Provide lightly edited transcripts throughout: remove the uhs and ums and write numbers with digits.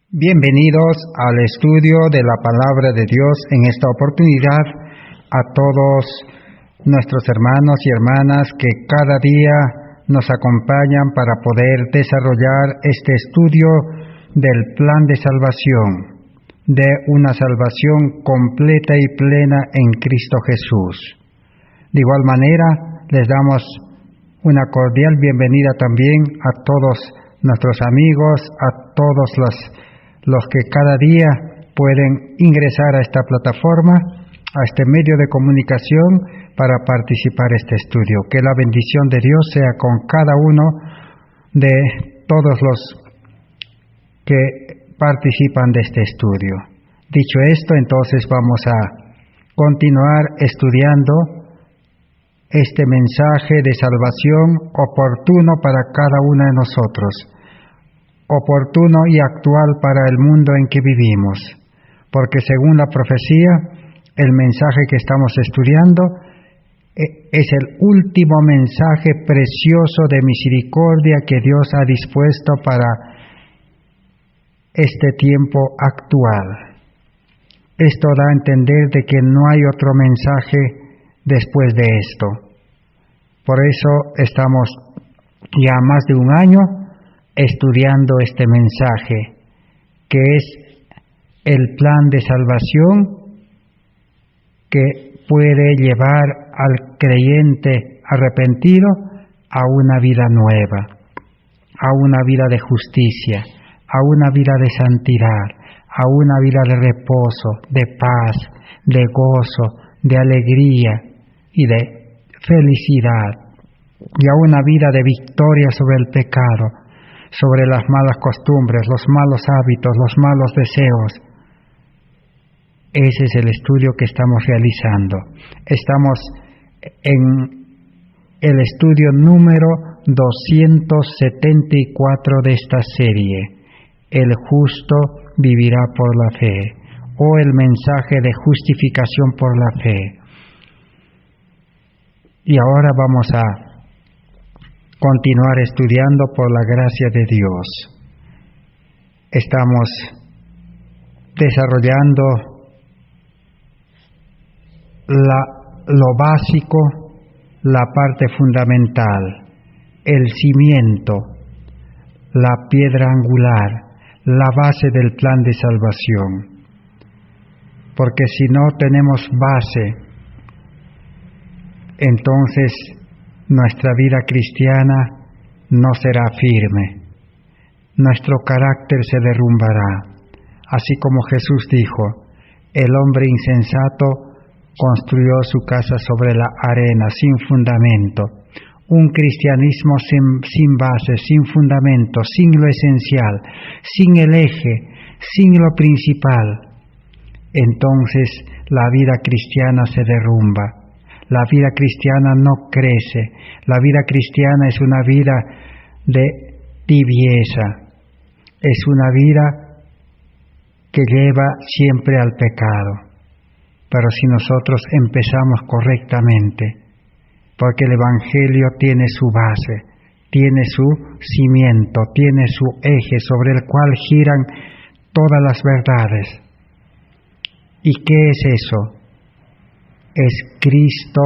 Bienvenidos al estudio de la Palabra de Dios. En esta oportunidad, a todos nuestros hermanos y hermanas que cada día nos acompañan para poder desarrollar este estudio del plan de salvación, de una salvación completa y plena en Cristo Jesús. De igual manera, les damos una cordial bienvenida también a todos nuestros amigos, a todos los que cada día pueden ingresar a esta plataforma, a este medio de comunicación para participar en este estudio. Que la bendición de Dios sea con cada uno de todos los que participan de este estudio. Dicho esto, entonces vamos a continuar estudiando este mensaje de salvación oportuno para cada uno de nosotros, oportuno y actual para el mundo en que vivimos, porque según la profecía, el mensaje que estamos estudiando es el último mensaje precioso de misericordia que Dios ha dispuesto para este tiempo actual. Esto da a entender de que no hay otro mensaje después de esto. Por eso estamos ya más de un año estudiando este mensaje, que es el plan de salvación que puede llevar al creyente arrepentido a una vida nueva, a una vida de justicia, a una vida de santidad, a una vida de reposo, de paz, de gozo, de alegría y de felicidad, y a una vida de victoria sobre el pecado, sobre las malas costumbres, los malos hábitos, los malos deseos. Ese es el estudio que estamos realizando. Estamos en el estudio número 274 de esta serie, El justo vivirá por la fe, o el mensaje de justificación por la fe. Y ahora vamos a continuar estudiando por la gracia de Dios. Estamos desarrollando lo básico, la parte fundamental, el cimiento, la piedra angular, la base del plan de salvación. Porque si no tenemos base, entonces nuestra vida cristiana no será firme, nuestro carácter se derrumbará, así como Jesús dijo, el hombre insensato construyó su casa sobre la arena, sin fundamento. Un cristianismo sin base, sin fundamento, sin lo esencial, sin el eje, sin lo principal. Entonces la vida cristiana se derrumba. La vida cristiana no crece. La vida cristiana es una vida de tibieza. Es una vida que lleva siempre al pecado. Pero si nosotros empezamos correctamente, porque el Evangelio tiene su base, tiene su cimiento, tiene su eje sobre el cual giran todas las verdades. ¿Y qué es eso? Es Cristo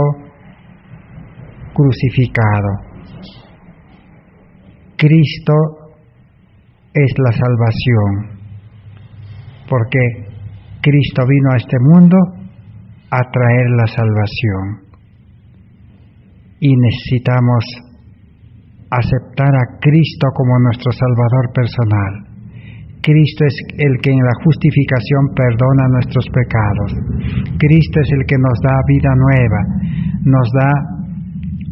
crucificado. Cristo es la salvación, porque Cristo vino a este mundo a traer la salvación. Y necesitamos aceptar a Cristo como nuestro Salvador personal. Cristo es el que en la justificación perdona nuestros pecados. Cristo es el que nos da vida nueva, nos da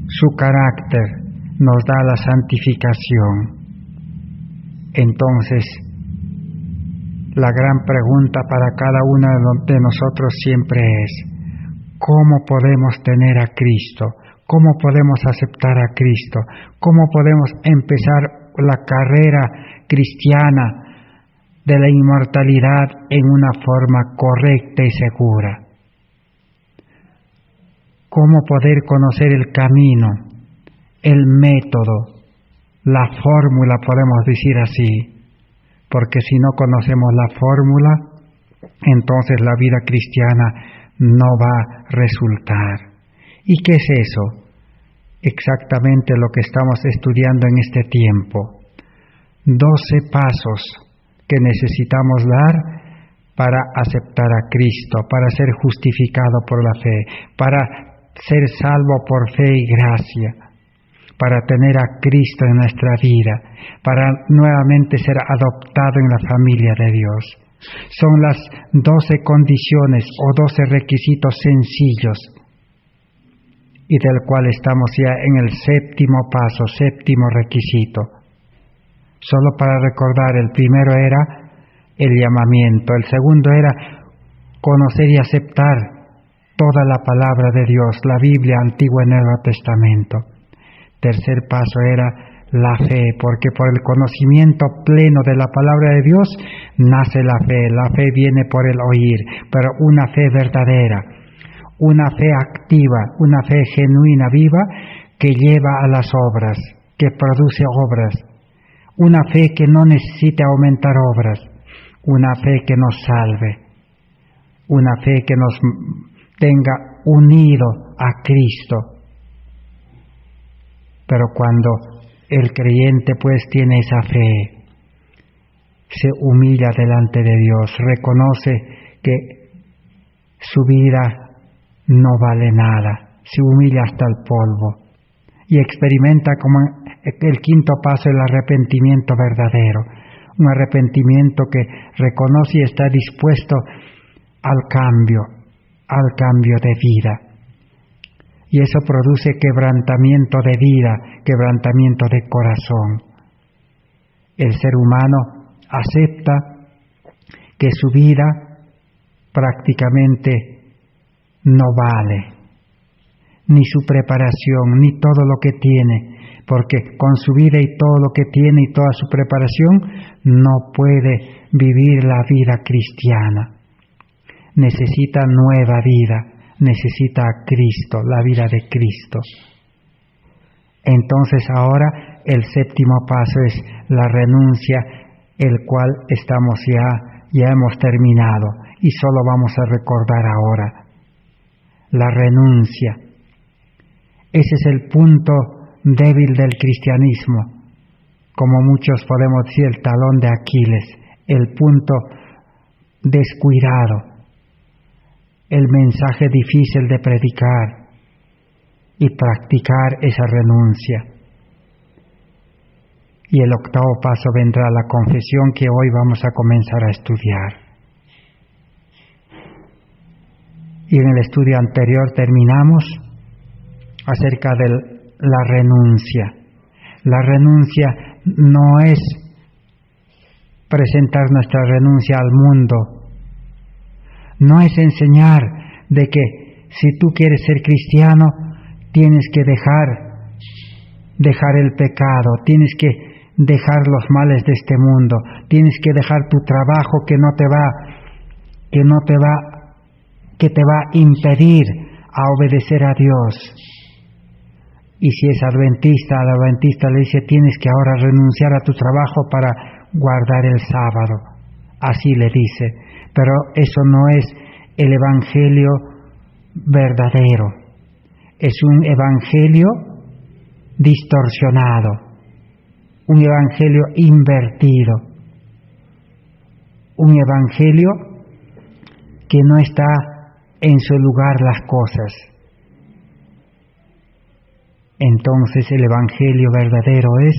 su carácter, nos da la santificación. Entonces, la gran pregunta para cada uno de nosotros siempre es, ¿cómo podemos tener a Cristo? ¿Cómo podemos aceptar a Cristo? ¿Cómo podemos empezar la carrera cristiana de la inmortalidad en una forma correcta y segura? ¿Cómo poder conocer el camino, el método, la fórmula, podemos decir así, porque si no conocemos la fórmula, entonces la vida cristiana no va a resultar. ¿Y qué es eso? Exactamente lo que estamos estudiando en este tiempo. 12 pasos que necesitamos dar para aceptar a Cristo, para ser justificado por la fe, para ser salvo por fe y gracia, para tener a Cristo en nuestra vida, para nuevamente ser adoptado en la familia de Dios. Son las 12 condiciones o 12 requisitos sencillos, y del cual estamos ya en el 7º paso, 7º requisito. Solo para recordar, el primero era el llamamiento, el segundo era conocer y aceptar toda la palabra de Dios, la Biblia, Antiguo y Nuevo Testamento. Tercer paso era la fe, porque por el conocimiento pleno de la palabra de Dios nace la fe. La fe viene por el oír, pero una fe verdadera, una fe activa, una fe genuina, viva, que lleva a las obras, que produce obras. Una fe que no necesite aumentar obras, una fe que nos salve, una fe que nos tenga unido a Cristo. Pero cuando el creyente pues tiene esa fe, se humilla delante de Dios, reconoce que su vida no vale nada, se humilla hasta el polvo y experimenta como el 5º paso el arrepentimiento verdadero, un arrepentimiento que reconoce y está dispuesto al cambio de vida. Y eso produce quebrantamiento de vida, quebrantamiento de corazón. El ser humano acepta que su vida prácticamente no vale, ni su preparación, ni todo lo que tiene, porque con su vida y todo lo que tiene y toda su preparación no puede vivir la vida cristiana. Necesita nueva vida, necesita a Cristo, la vida de Cristo. Entonces ahora el 7º paso es la renuncia, el cual estamos ya hemos terminado y solo vamos a recordar ahora. La renuncia. Ese es el punto débil del cristianismo, como muchos podemos decir el talón de Aquiles, el punto descuidado, el mensaje difícil de predicar y practicar esa renuncia. Y el 8º paso vendrá la confesión, que hoy vamos a comenzar a estudiar. Y en el estudio anterior terminamos acerca de la renuncia. La renuncia no es presentar nuestra renuncia al mundo, no es enseñar de que si tú quieres ser cristiano tienes que dejar el pecado, tienes que dejar los males de este mundo, tienes que dejar tu trabajo que te va a impedir a obedecer a Dios. Y si es adventista, al adventista le dice, tienes que ahora renunciar a tu trabajo para guardar el sábado. Así le dice. Pero eso no es el evangelio verdadero. Es un evangelio distorsionado, un evangelio invertido, un evangelio que no está en su lugar las cosas. Entonces el evangelio verdadero es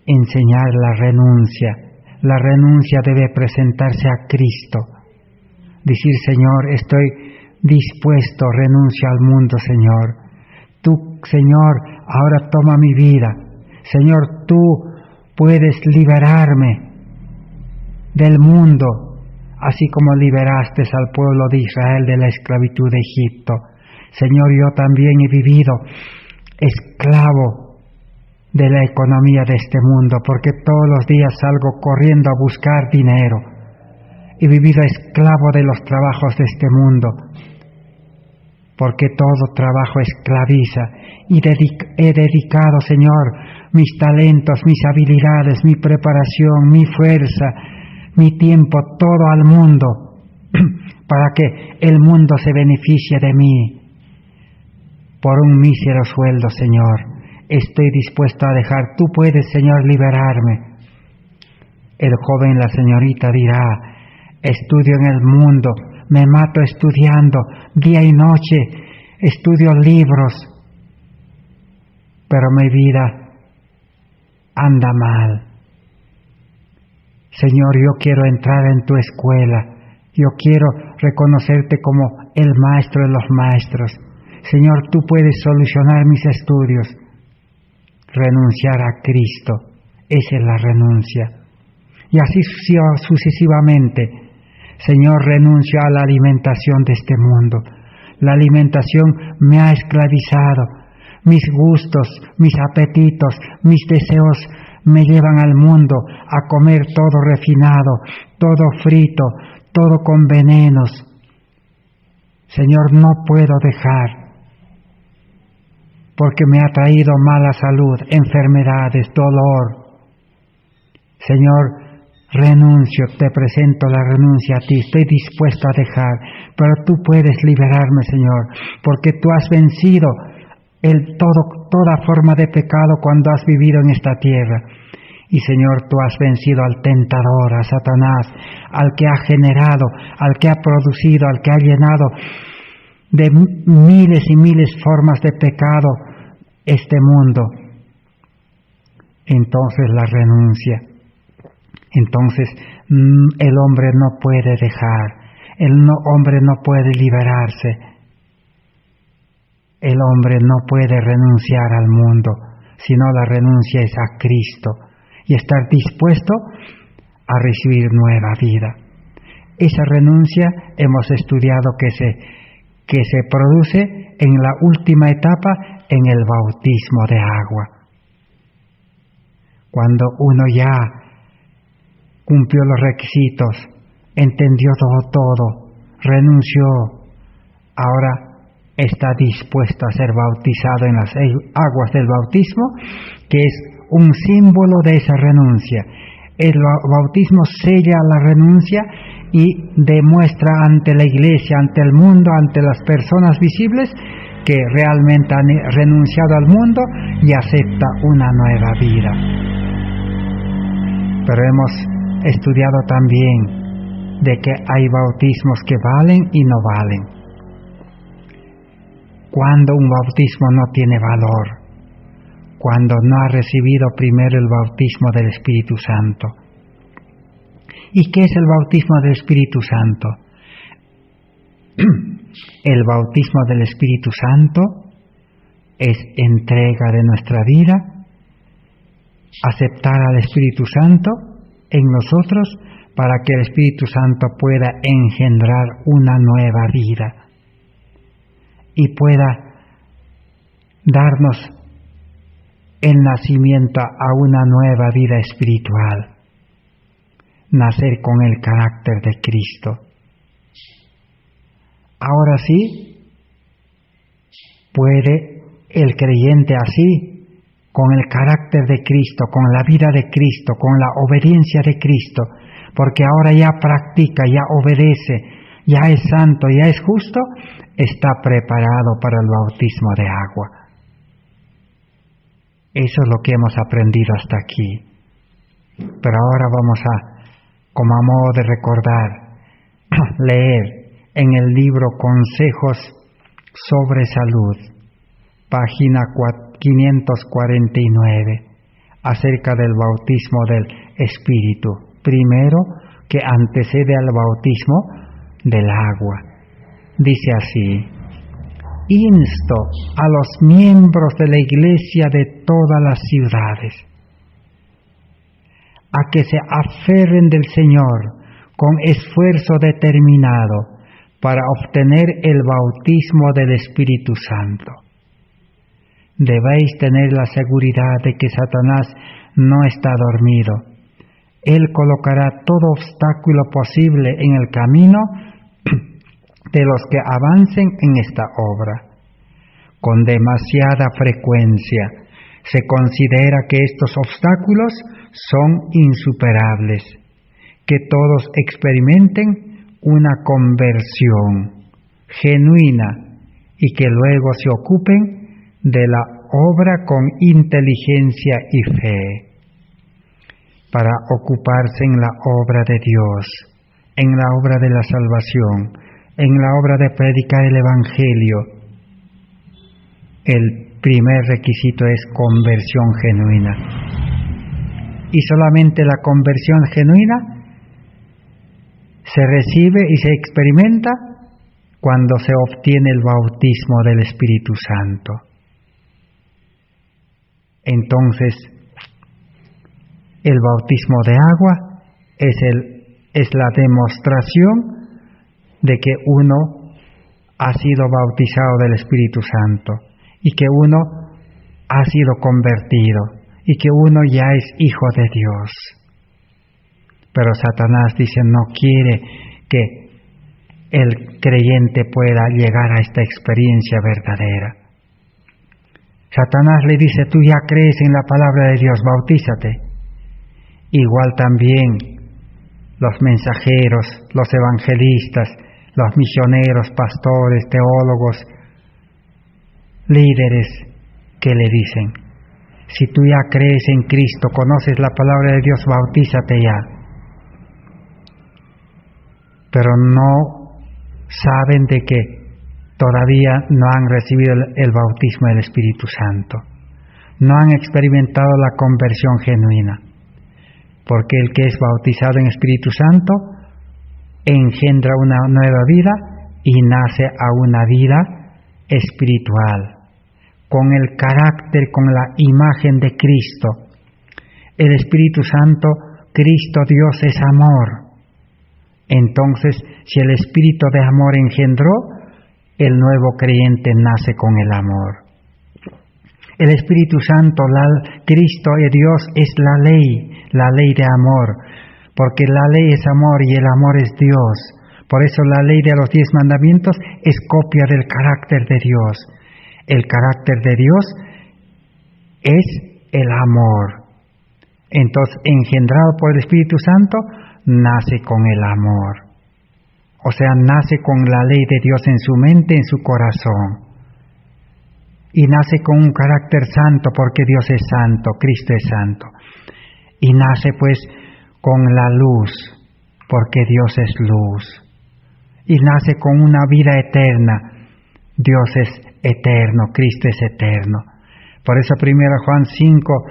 enseñar la renuncia. La renuncia debe presentarse a Cristo. Decir, Señor, estoy dispuesto, renuncio al mundo, Señor. Tú, Señor, ahora toma mi vida. Señor, tú puedes liberarme del mundo, así como liberaste al pueblo de Israel de la esclavitud de Egipto. Señor, yo también he vivido esclavo de la economía de este mundo, porque todos los días salgo corriendo a buscar dinero. He vivido esclavo de los trabajos de este mundo, porque todo trabajo esclaviza. Y he dedicado, Señor, mis talentos, mis habilidades, mi preparación, mi fuerza, mi tiempo, todo al mundo, para que el mundo se beneficie de mí. Por un mísero sueldo, Señor, estoy dispuesto a dejar. Tú puedes, Señor, liberarme. El joven, la señorita dirá, estudio en el mundo, me mato estudiando, día y noche, estudio libros, pero mi vida anda mal. Señor, yo quiero entrar en tu escuela, yo quiero reconocerte como el maestro de los maestros. Señor, tú puedes solucionar mis estudios. Renunciar a Cristo, esa es la renuncia. Y así sucesivamente. Señor, renuncio a la alimentación de este mundo. La alimentación me ha esclavizado. Mis gustos, mis apetitos, mis deseos me llevan al mundo a comer todo refinado, todo frito, todo con venenos. Señor, no puedo dejar, porque me ha traído mala salud, enfermedades, dolor. Señor, renuncio, te presento la renuncia a ti, estoy dispuesto a dejar, pero tú puedes liberarme, Señor, porque tú has vencido toda forma de pecado cuando has vivido en esta tierra. Y Señor, tú has vencido al tentador, a Satanás, al que ha generado, al que ha producido, al que ha llenado de miles y miles formas de pecado este mundo. Entonces la renuncia. Entonces el hombre no puede dejar, hombre no puede liberarse, el hombre no puede renunciar al mundo, sino la renuncia es a Cristo y estar dispuesto a recibir nueva vida. Esa renuncia hemos estudiado que se produce en la última etapa, en el bautismo de agua. Cuando uno ya cumplió los requisitos, entendió todo, renunció, ahora está dispuesto a ser bautizado en las aguas del bautismo, que es un símbolo de esa renuncia. El bautismo sella la renuncia y demuestra ante la iglesia, ante el mundo, ante las personas visibles, que realmente han renunciado al mundo y acepta una nueva vida. Pero hemos estudiado también de que hay bautismos que valen y no valen. Cuando un bautismo no tiene valor, cuando no ha recibido primero el bautismo del Espíritu Santo. ¿Y qué es el bautismo del Espíritu Santo? El bautismo del Espíritu Santo es entrega de nuestra vida, aceptar al Espíritu Santo en nosotros para que el Espíritu Santo pueda engendrar una nueva vida y pueda darnos el nacimiento a una nueva vida espiritual, nacer con el carácter de Cristo. Ahora sí, puede el creyente así, con el carácter de Cristo, con la vida de Cristo, con la obediencia de Cristo, porque ahora ya practica, ya obedece, ya es santo, ya es justo, está preparado para el bautismo de agua. Eso es lo que hemos aprendido hasta aquí. Pero ahora vamos a, como a modo de recordar, leer en el libro Consejos sobre Salud, página 549, acerca del bautismo del Espíritu, primero que antecede al bautismo del agua. Dice así: insto a los miembros de la Iglesia de todas las ciudades a que se aferren del Señor con esfuerzo determinado para obtener el bautismo del Espíritu Santo. Debéis tener la seguridad de que Satanás no está dormido. Él colocará todo obstáculo posible en el camino de los que avancen en esta obra. Con demasiada frecuencia Se considera que estos obstáculos son insuperables, que todos experimenten una conversión genuina y que luego se ocupen de la obra con inteligencia y fe, para ocuparse en la obra de Dios, en la obra de la salvación, en la obra de predicar el Evangelio. El primer requisito es conversión genuina. Y solamente la conversión genuina se recibe y se experimenta cuando se obtiene el bautismo del Espíritu Santo. Entonces, el bautismo de agua es la demostración de que uno ha sido bautizado del Espíritu Santo y que uno ha sido convertido y que uno ya es hijo de Dios. Pero Satanás dice, no quiere que el creyente pueda llegar a esta experiencia verdadera. Satanás le dice, tú ya crees en la palabra de Dios, bautízate. Igual también los mensajeros, los evangelistas, los misioneros, pastores, teólogos, líderes, que le dicen, si tú ya crees en Cristo, conoces la palabra de Dios, bautízate ya. Pero no saben de que todavía no han recibido el bautismo del Espíritu Santo. No han experimentado la conversión genuina. Porque el que es bautizado en Espíritu Santo engendra una nueva vida y nace a una vida espiritual, con el carácter, con la imagen de Cristo. El Espíritu Santo, Cristo Dios es amor. Entonces, si el Espíritu de amor engendró, el nuevo creyente nace con el amor. El Espíritu Santo, Cristo y Dios es la ley de amor, porque la ley es amor y el amor es Dios. Por eso la ley de los 10 mandamientos es copia del carácter de Dios. El carácter de Dios es el amor. Entonces, engendrado por el Espíritu Santo, nace con el amor. O sea, nace con la ley de Dios en su mente, en su corazón. Y nace con un carácter santo, porque Dios es santo, Cristo es santo. Y nace pues con la luz, porque Dios es luz. Y nace con una vida eterna. Dios es eterno, Cristo es eterno. Por eso 1 Juan 5,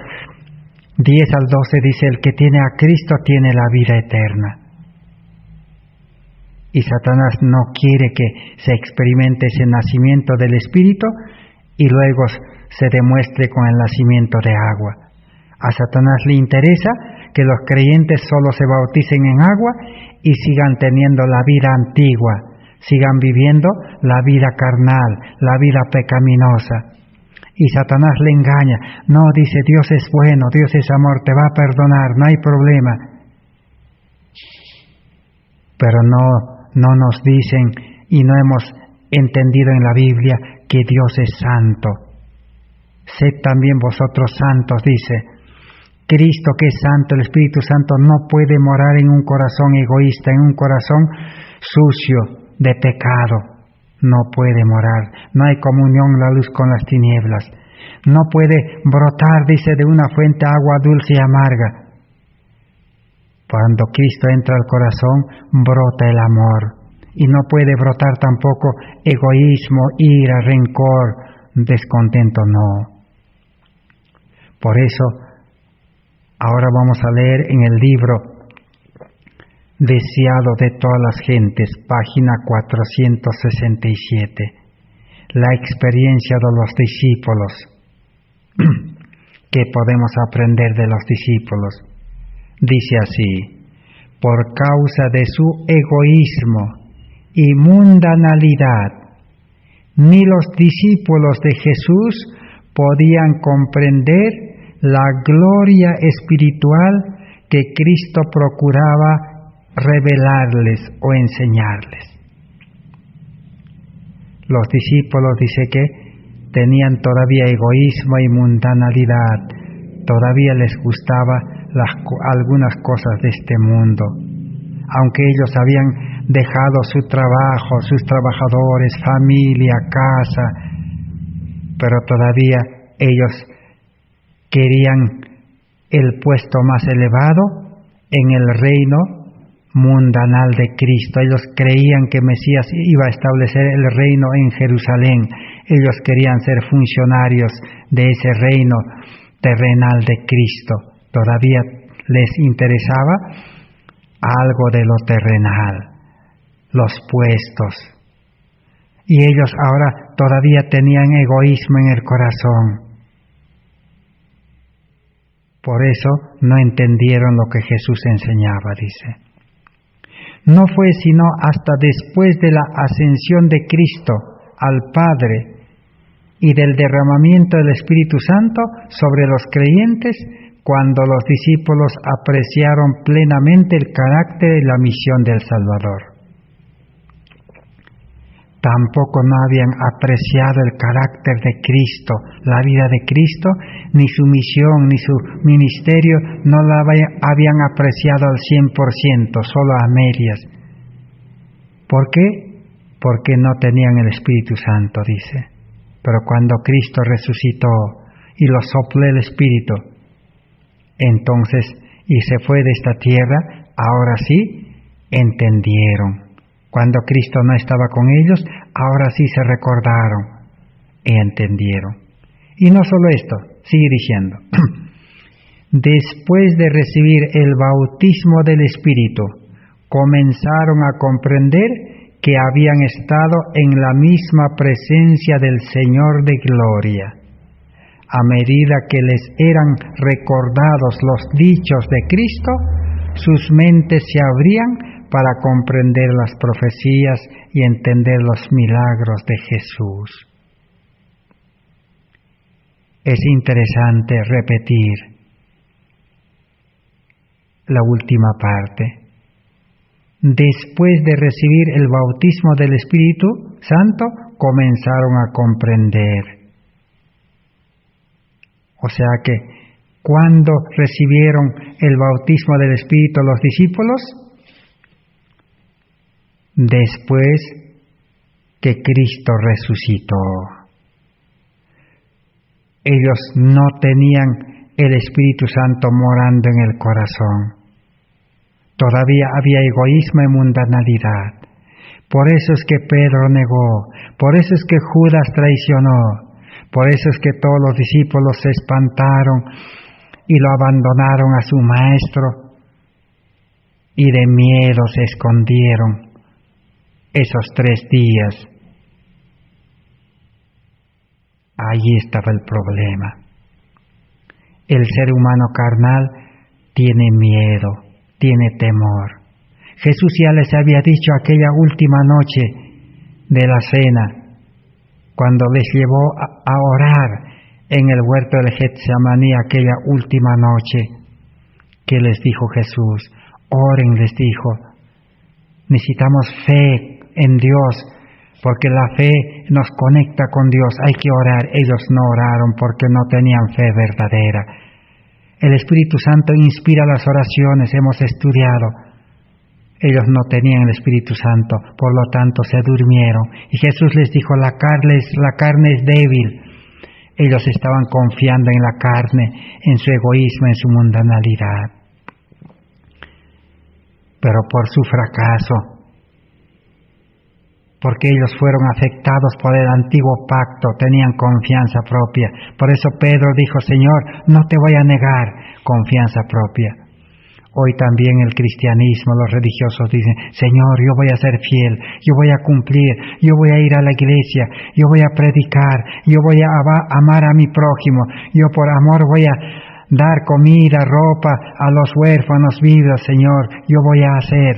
10 al 12 dice, el que tiene a Cristo tiene la vida eterna. Y Satanás no quiere que se experimente ese nacimiento del Espíritu y luego se demuestre con el nacimiento de agua. A Satanás le interesa que los creyentes solo se bauticen en agua y sigan teniendo la vida antigua, sigan viviendo la vida carnal, la vida pecaminosa. Y Satanás le engaña. No, dice, Dios es bueno, Dios es amor, te va a perdonar, no hay problema. Pero no nos dicen y no hemos entendido en la Biblia que Dios es santo. Sed también vosotros santos, dice. Cristo, que es santo, el Espíritu Santo, no puede morar en un corazón egoísta, en un corazón sucio de pecado. No puede morar. No hay comunión la luz con las tinieblas. No puede brotar, dice, de una fuente agua dulce y amarga. Cuando Cristo entra al corazón, brota el amor. Y no puede brotar tampoco egoísmo, ira, rencor, descontento, no. Por eso, ahora vamos a leer en el libro Deseado de todas las gentes, página 467, la experiencia de los discípulos. ¿Qué podemos aprender de los discípulos? Dice así, por causa de su egoísmo y mundanalidad, ni los discípulos de Jesús podían comprender la gloria espiritual que Cristo procuraba revelarles o enseñarles. Los discípulos, dice que tenían todavía egoísmo y mundanalidad, todavía les gustaba algunas cosas de este mundo. Aunque ellos habían dejado su trabajo, sus trabajadores, familia, casa, pero todavía ellos querían el puesto más elevado en el reino mundanal de Cristo. Ellos creían que Mesías iba a establecer el reino en Jerusalén. Ellos querían ser funcionarios de ese reino terrenal de Cristo. Todavía les interesaba algo de lo terrenal, los puestos. Y ellos ahora todavía tenían egoísmo en el corazón. Por eso no entendieron lo que Jesús enseñaba, dice. No fue sino hasta después de la ascensión de Cristo al Padre y del derramamiento del Espíritu Santo sobre los creyentes cuando los discípulos apreciaron plenamente el carácter y la misión del Salvador. Tampoco no habían apreciado el carácter de Cristo, la vida de Cristo, ni su misión, ni su ministerio, no la habían apreciado al 100%, solo a medias. ¿Por qué? Porque no tenían el Espíritu Santo, dice. Pero cuando Cristo resucitó y lo sopló el Espíritu, entonces, y se fue de esta tierra, ahora sí entendieron. Cuando Cristo no estaba con ellos, ahora sí se recordaron y entendieron. Y no solo esto, sigue diciendo, después de recibir el bautismo del Espíritu, comenzaron a comprender que habían estado en la misma presencia del Señor de gloria. A medida que les eran recordados los dichos de Cristo, sus mentes se abrían para comprender las profecías y entender los milagros de Jesús. Es interesante repetir la última parte. Después de recibir el bautismo del Espíritu Santo, comenzaron a comprender. O sea que, ¿cuándo recibieron el bautismo del Espíritu los discípulos? Después que Cristo resucitó. Ellos no tenían el Espíritu Santo morando en el corazón. Todavía había egoísmo y mundanalidad. Por eso es que Pedro negó, por eso es que Judas traicionó, por eso es que todos los discípulos se espantaron y lo abandonaron a su maestro y de miedo se escondieron esos 3 días. Allí estaba el problema. El ser humano carnal tiene miedo, tiene temor. Jesús ya les había dicho aquella última noche de la cena, cuando les llevó a orar en el huerto del Getsemaní aquella última noche, que les dijo Jesús, oren, les dijo, necesitamos fe en Dios, porque la fe nos conecta con Dios, hay que orar. Ellos no oraron porque no tenían fe verdadera. El Espíritu Santo inspira las oraciones, hemos estudiado. Ellos no tenían el Espíritu Santo, por lo tanto se durmieron. Y Jesús les dijo, la carne es débil. Ellos estaban confiando en la carne, en su egoísmo, en su mundanalidad. Pero por su fracaso, porque ellos fueron afectados por el antiguo pacto, tenían confianza propia. Por eso Pedro dijo, Señor, no te voy a negar, confianza propia. Hoy también el cristianismo, los religiosos dicen, Señor, yo voy a ser fiel, yo voy a cumplir, yo voy a ir a la iglesia, yo voy a predicar, yo voy a amar a mi prójimo, yo por amor voy a dar comida, ropa a los huérfanos, vidas, Señor, yo voy a hacer.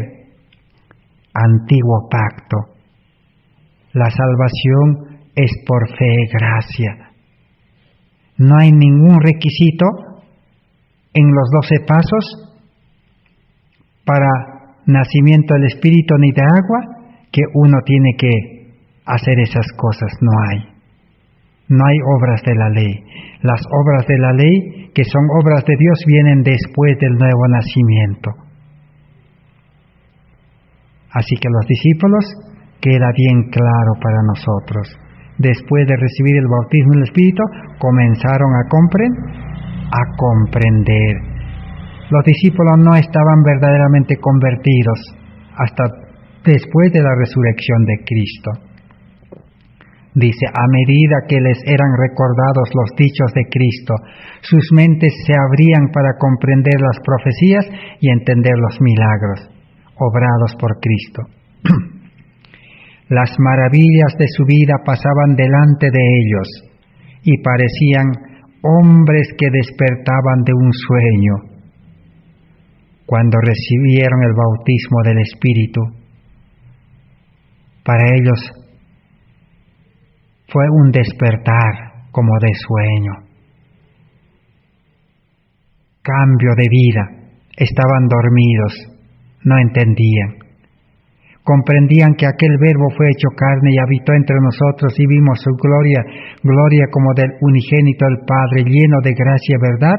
Antiguo pacto. La salvación es por fe y gracia. No hay ningún requisito en los 12 pasos para nacimiento del Espíritu ni de agua que uno tiene que hacer esas cosas. No hay. No hay obras de la ley. Las obras de la ley, que son obras de Dios, vienen después del nuevo nacimiento. Así que los discípulos, queda bien claro para nosotros. Después de recibir el bautismo del Espíritu, comenzaron a comprender. Los discípulos no estaban verdaderamente convertidos hasta después de la resurrección de Cristo. Dice, a medida que les eran recordados los dichos de Cristo, sus mentes se abrían para comprender las profecías y entender los milagros obrados por Cristo. Las maravillas de su vida pasaban delante de ellos y parecían hombres que despertaban de un sueño. Cuando recibieron el bautismo del Espíritu, para ellos fue un despertar como de sueño. Cambio de vida. Estaban dormidos, no entendían. Comprendían que aquel Verbo fue hecho carne y habitó entre nosotros y vimos su gloria, gloria como del unigénito del Padre, lleno de gracia y verdad.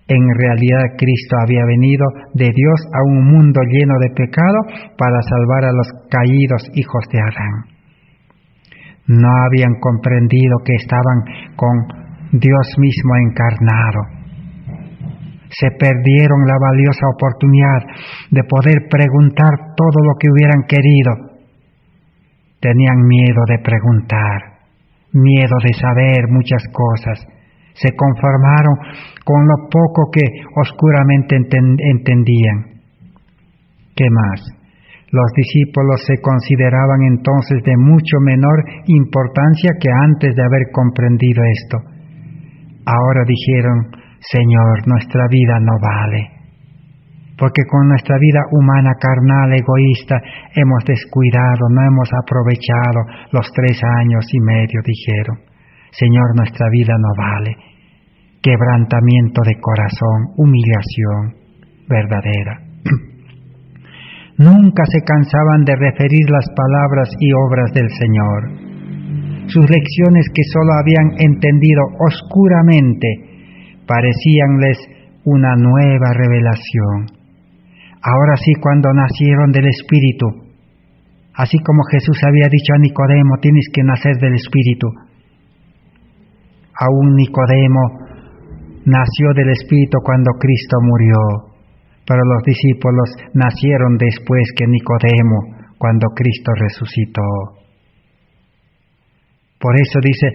En realidad Cristo había venido de Dios a un mundo lleno de pecado para salvar a los caídos hijos de Adán. No habían comprendido que estaban con Dios mismo encarnado. Se perdieron la valiosa oportunidad de poder preguntar todo lo que hubieran querido. Tenían miedo de preguntar, miedo de saber muchas cosas. Se conformaron con lo poco que oscuramente entendían. ¿Qué más? Los discípulos se consideraban entonces de mucho menor importancia que antes de haber comprendido esto. Ahora dijeron, Señor, nuestra vida no vale, porque con nuestra vida humana, carnal, egoísta, hemos descuidado, no hemos aprovechado los 3 años y medio, dijeron. Señor, nuestra vida no vale. Quebrantamiento de corazón, humillación verdadera. Nunca se cansaban de referir las palabras y obras del Señor. Sus lecciones, que sólo habían entendido oscuramente, parecíanles una nueva revelación. Ahora sí, cuando nacieron del Espíritu, así como Jesús había dicho a Nicodemo, tienes que nacer del Espíritu. Aún Nicodemo nació del Espíritu cuando Cristo murió, pero los discípulos nacieron después que Nicodemo, cuando Cristo resucitó. Por eso dice,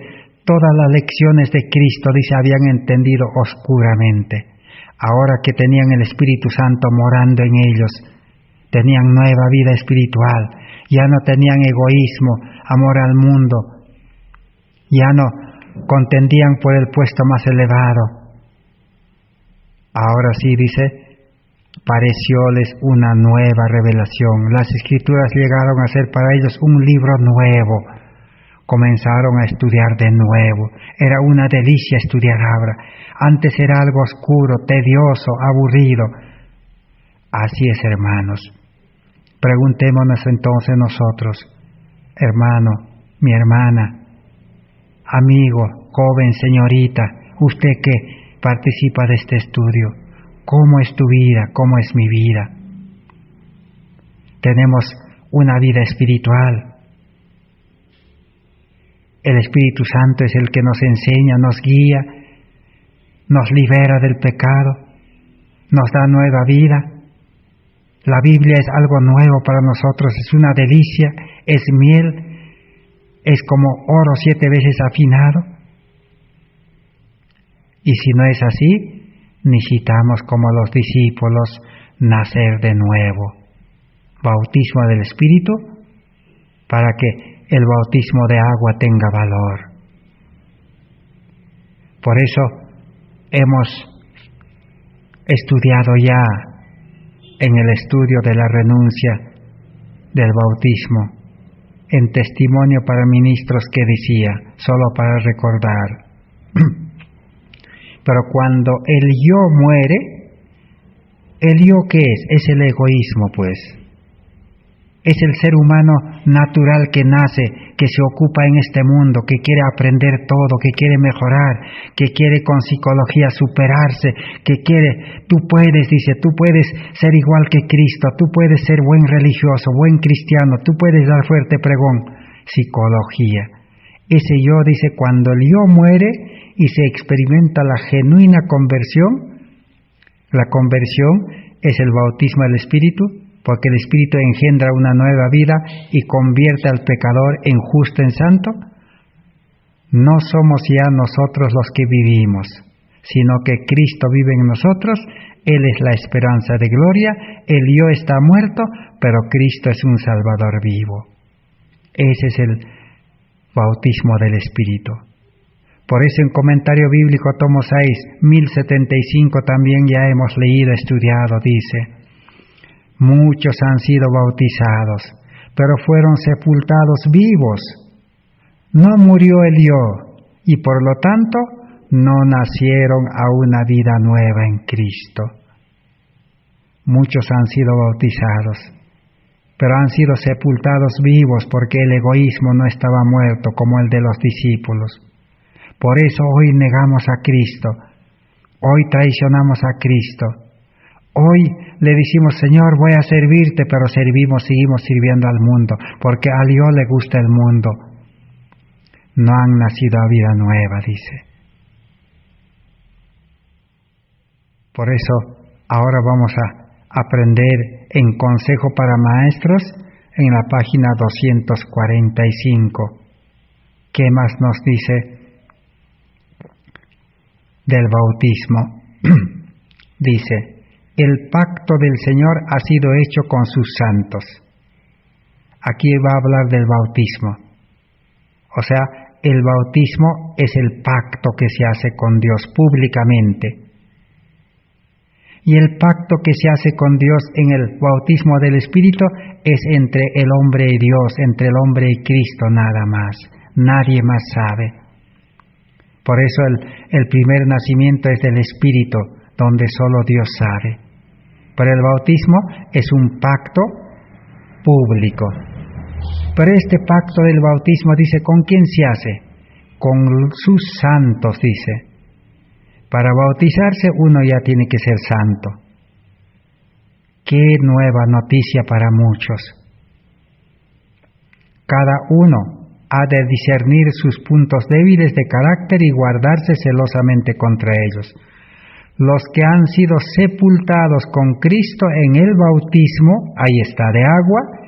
todas las lecciones de Cristo, dice, habían entendido oscuramente. Ahora que tenían el Espíritu Santo morando en ellos, tenían nueva vida espiritual, ya no tenían egoísmo, amor al mundo, ya no contendían por el puesto más elevado. Ahora sí, dice, parecióles una nueva revelación. Las Escrituras llegaron a ser para ellos un libro nuevo. Comenzaron a estudiar de nuevo. Era una delicia estudiar ahora. Antes era algo oscuro, tedioso, aburrido. Así es, hermanos. Preguntémonos entonces nosotros, hermano, mi hermana, amigo, joven, señorita, usted que participa de este estudio, ¿cómo es tu vida? ¿Cómo es mi vida? Tenemos una vida espiritual. El Espíritu Santo es el que nos enseña, nos guía, nos libera del pecado, nos da nueva vida. La Biblia es algo nuevo para nosotros, es una delicia, es miel, es como oro 7 veces afinado. Y si no es así, necesitamos, como los discípulos, nacer de nuevo. Bautismo del Espíritu, para que el bautismo de agua tenga valor. Por eso hemos estudiado ya en el estudio de la renuncia del bautismo, en testimonio para ministros, que decía, solo para recordar, pero cuando el yo muere, ¿el yo qué es? Es el egoísmo, pues. Es el ser humano natural que nace, que se ocupa en este mundo, que quiere aprender todo, que quiere mejorar, que quiere con psicología superarse, que quiere, tú puedes, dice, tú puedes ser igual que Cristo, tú puedes ser buen religioso, buen cristiano, tú puedes dar fuerte pregón. Psicología. Ese yo, dice, cuando el yo muere y se experimenta la genuina conversión, la conversión es el bautismo del Espíritu, porque el Espíritu engendra una nueva vida y convierte al pecador en justo, en santo. No somos ya nosotros los que vivimos, sino que Cristo vive en nosotros. Él es la esperanza de gloria, el yo está muerto, pero Cristo es un Salvador vivo. Ese es el bautismo del Espíritu. Por eso en Comentario Bíblico, tomo 6, 1075, también ya hemos leído, estudiado, dice: muchos han sido bautizados, pero fueron sepultados vivos. No murió el yo, y por lo tanto no nacieron a una vida nueva en Cristo. Muchos han sido bautizados, pero han sido sepultados vivos porque el egoísmo no estaba muerto como el de los discípulos. Por eso hoy negamos a Cristo, hoy traicionamos a Cristo, hoy le decimos: Señor, voy a servirte, pero seguimos sirviendo al mundo, porque al yo le gusta el mundo. No han nacido a vida nueva, dice. Por eso ahora vamos a aprender en Consejo para Maestros en la página 245. ¿Qué más nos dice del bautismo? Dice: el pacto del Señor ha sido hecho con sus santos. Aquí va a hablar del bautismo. O sea, el bautismo es el pacto que se hace con Dios públicamente. Y el pacto que se hace con Dios en el bautismo del Espíritu es entre el hombre y Dios, entre el hombre y Cristo, nada más. Nadie más sabe. Por eso el primer nacimiento es del Espíritu, donde solo Dios sabe. Pero el bautismo es un pacto público. Pero este pacto del bautismo, dice, ¿con quién se hace? Con sus santos, dice. Para bautizarse uno ya tiene que ser santo. Qué nueva noticia para muchos. Cada uno ha de discernir sus puntos débiles de carácter y guardarse celosamente contra ellos. Los que han sido sepultados con Cristo en el bautismo, ahí está, de agua,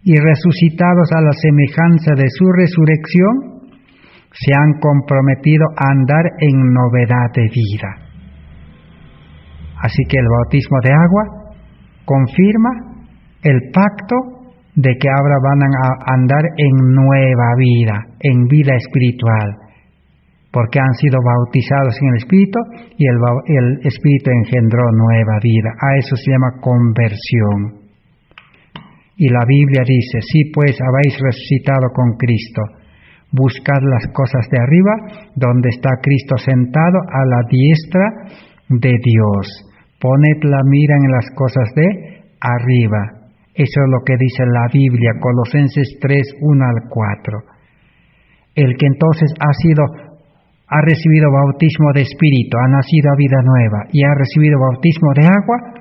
y resucitados a la semejanza de su resurrección, se han comprometido a andar en novedad de vida. Así que el bautismo de agua confirma el pacto de que ahora van a andar en nueva vida, en vida espiritual, porque han sido bautizados en el Espíritu y el Espíritu engendró nueva vida. A eso se llama conversión. Y la Biblia dice: si pues habéis resucitado con Cristo, buscad las cosas de arriba, donde está Cristo sentado a la diestra de Dios. Poned la mira en las cosas de arriba. Eso es lo que dice la Biblia, Colosenses 3, 1 al 4. El que entonces ha recibido bautismo de Espíritu, ha nacido a vida nueva y ha recibido bautismo de agua,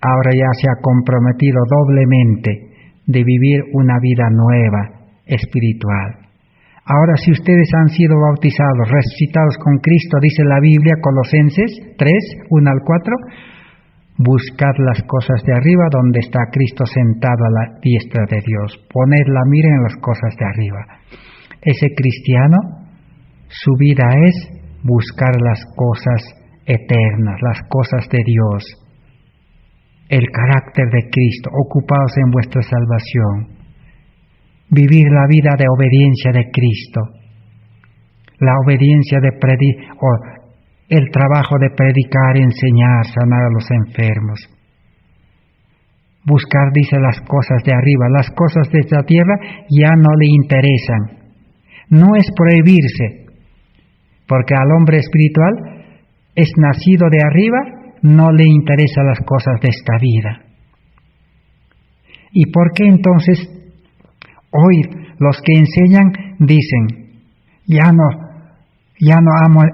ahora ya se ha comprometido doblemente de vivir una vida nueva, espiritual. Ahora, si ustedes han sido bautizados, resucitados con Cristo, dice la Biblia, Colosenses 3, 1 al 4, buscad las cosas de arriba donde está Cristo sentado a la diestra de Dios. Poned la mira en las cosas de arriba. Ese cristiano, su vida es buscar las cosas eternas, las cosas de Dios, el carácter de Cristo, ocupados en vuestra salvación. Vivir la vida de obediencia de Cristo, la obediencia de el trabajo de predicar, enseñar, sanar a los enfermos. Buscar, dice, las cosas de arriba. Las cosas de esta tierra ya no le interesan. No es prohibirse, porque al hombre espiritual es nacido de arriba, no le interesan las cosas de esta vida. ¿Y por qué entonces hoy Los que enseñan dicen, ya no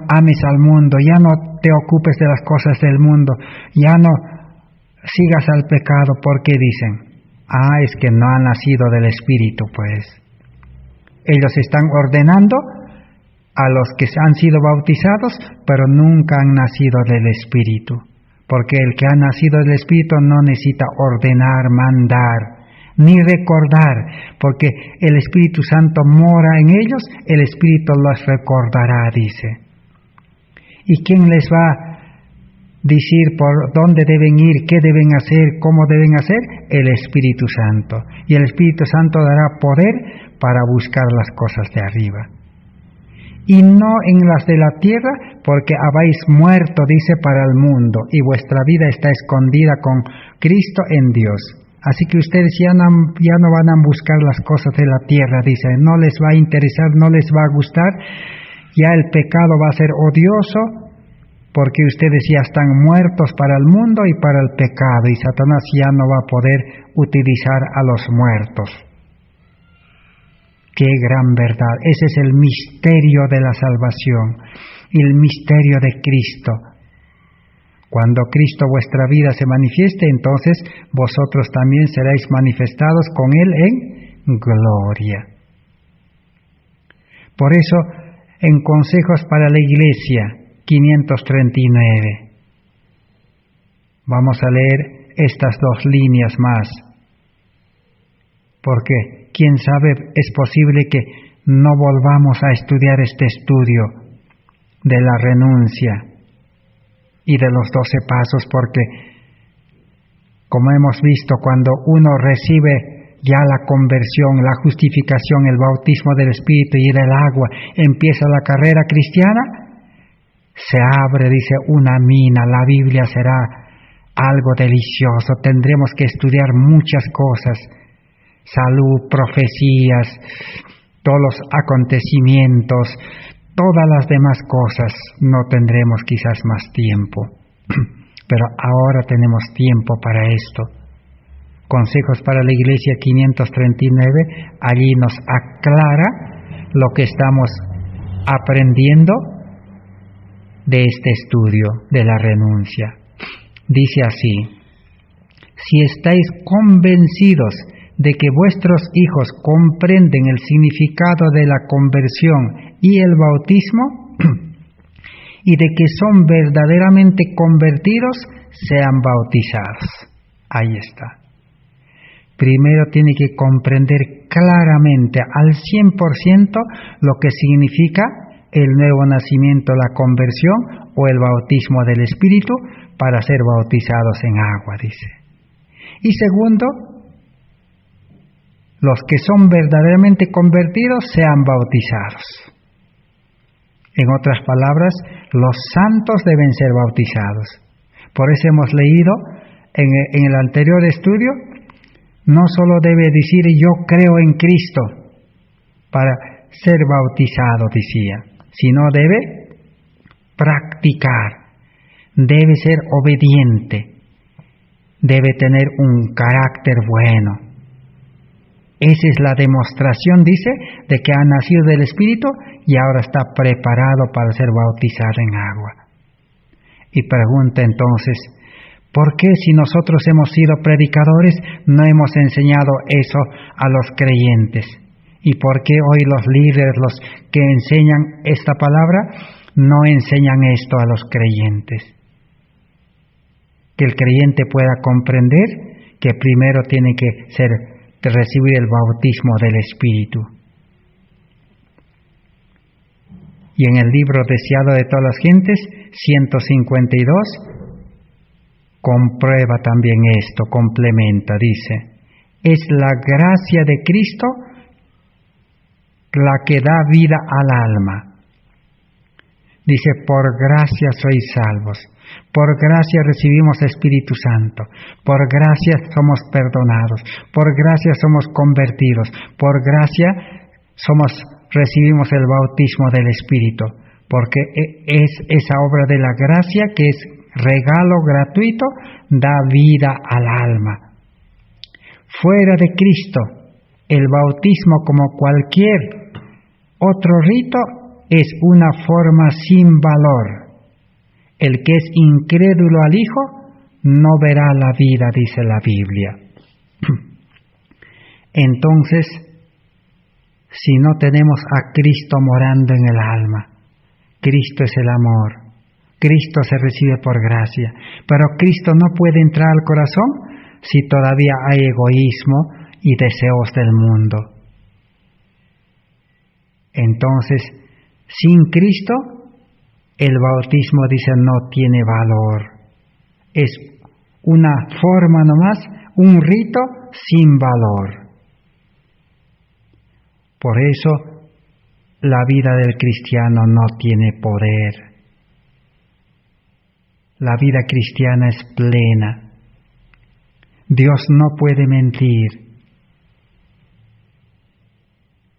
ames al mundo, ya no te ocupes de las cosas del mundo, ya no sigas al pecado. ¿Por qué dicen? Es que no han nacido del Espíritu, pues. Ellos están ordenando a los que han sido bautizados, pero nunca han nacido del Espíritu. Porque el que ha nacido del Espíritu no necesita ordenar, mandar, ni recordar, porque el Espíritu Santo mora en ellos, el Espíritu los recordará, dice. ¿Y quién les va a decir por dónde deben ir, qué deben hacer, cómo deben hacer? El Espíritu Santo. Y el Espíritu Santo dará poder para buscar las cosas de arriba. Y no en las de la tierra, porque habéis muerto, dice, para el mundo, y vuestra vida está escondida con Cristo en Dios. Así que ustedes ya no van a buscar las cosas de la tierra, dice, no les va a interesar, no les va a gustar, ya el pecado va a ser odioso, porque ustedes ya están muertos para el mundo y para el pecado, y Satanás ya no va a poder utilizar a los muertos. ¡Qué gran verdad! Ese es el misterio de la salvación, el misterio de Cristo. Cuando Cristo vuestra vida se manifieste, entonces vosotros también seréis manifestados con Él en gloria. Por eso, en Consejos para la Iglesia, 539, vamos a leer estas 2 líneas más. Porque, quién sabe, es posible que no volvamos a estudiar este estudio de la renuncia y de los 12 pasos, porque, como hemos visto, cuando uno recibe ya la conversión, la justificación, el bautismo del Espíritu y del agua, empieza la carrera cristiana, se abre, dice, una mina, la Biblia será algo delicioso, tendremos que estudiar muchas cosas, salud, profecías, todos los acontecimientos, todas las demás cosas. No tendremos quizás más tiempo, pero ahora tenemos tiempo para esto. Consejos para la Iglesia 539, allí nos aclara lo que estamos aprendiendo de este estudio de la renuncia. Dice así: si estáis convencidos de que vuestros hijos comprenden el significado de la conversión y el bautismo, y de que son verdaderamente convertidos, sean bautizados. Ahí está. Primero tiene que comprender claramente al 100% lo que significa el nuevo nacimiento, la conversión o el bautismo del Espíritu para ser bautizados en agua, dice. Y segundo, los que son verdaderamente convertidos sean bautizados. En otras palabras, los santos deben ser bautizados. Por eso hemos leído en el anterior estudio, no solo debe decir yo creo en Cristo para ser bautizado, decía, sino debe practicar, debe ser obediente, debe tener un carácter bueno. Esa es la demostración, dice, de que ha nacido del Espíritu y ahora está preparado para ser bautizado en agua. Y pregunta entonces, ¿por qué si nosotros hemos sido predicadores no hemos enseñado eso a los creyentes? ¿Y por qué hoy los líderes, los que enseñan esta palabra, no enseñan esto a los creyentes? Que el creyente pueda comprender que primero tiene que recibir el bautismo del Espíritu. Y en el libro Deseado de todas las gentes, 152, comprueba también esto, complementa, dice, es la gracia de Cristo la que da vida al alma. Dice, por gracia sois salvos, por gracia recibimos Espíritu Santo, por gracia somos perdonados, por gracia somos convertidos, por gracia recibimos el bautismo del Espíritu, porque es esa obra de la gracia que es regalo gratuito, da vida al alma. Fuera de Cristo El bautismo, como cualquier otro rito, es una forma sin valor. El que es incrédulo al Hijo no verá la vida, dice la Biblia. Entonces, si no tenemos a Cristo morando en el alma, Cristo es el amor, Cristo se recibe por gracia, pero Cristo no puede entrar al corazón si todavía hay egoísmo y deseos del mundo. Entonces, sin Cristo, el bautismo, dice, no tiene valor. Es una forma nomás, un rito sin valor. Por eso, la vida del cristiano no tiene poder. La vida cristiana es plena. Dios no puede mentir.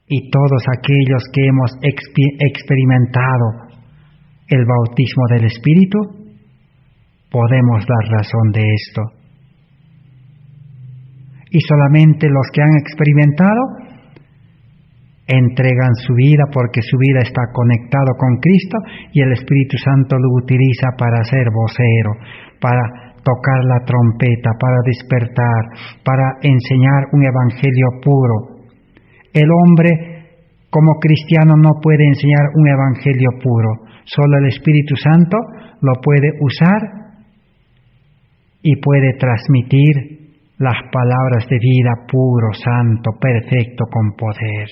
Y todos aquellos que hemos experimentado el bautismo del Espíritu, podemos dar razón de esto. Y solamente los que han experimentado entregan su vida, porque su vida está conectado con Cristo y el Espíritu Santo lo utiliza para ser vocero, para tocar la trompeta, para despertar, para enseñar un evangelio puro. El hombre como cristiano no puede enseñar un evangelio puro, solo el Espíritu Santo lo puede usar y puede transmitir las palabras de vida puro, santo, perfecto, con poder.